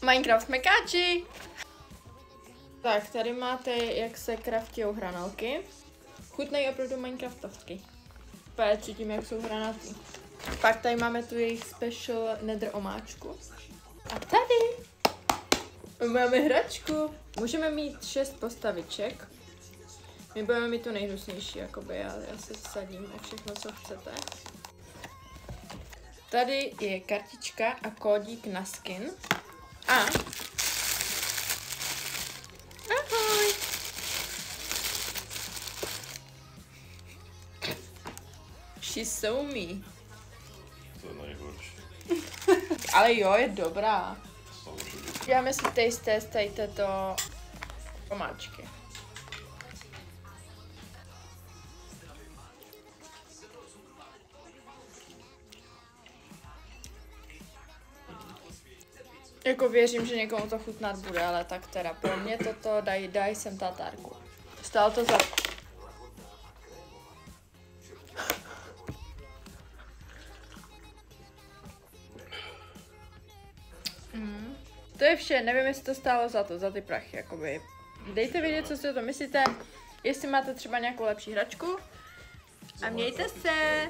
Minecraft mekáči! Tak, tady máte, jak se kraftijou hranolky. Chutnají opravdu Minecraftovsky. Úplně cítím, jak jsou hranatý. Pak tady máme tu jejich special nether omáčku. A tady máme hračku. Můžeme mít 6 postaviček. My budeme mít tu nejhnusnější, jakoby já se vsadím o všechno, co chcete. Tady je kartička a kódík na skin. A ahoj! She's so me. To je nejhorší. Ale jo, je dobrá. Děláme si taste test tady této omáčky. Jako věřím, že někomu to chutnat bude, ale tak teda pro mě toto daj sem tatárku. Stálo to za... To je vše, nevím, jestli to stálo za ty prachy, jakoby. Dejte vědět, co si o to myslíte, jestli máte třeba nějakou lepší hračku. A mějte se!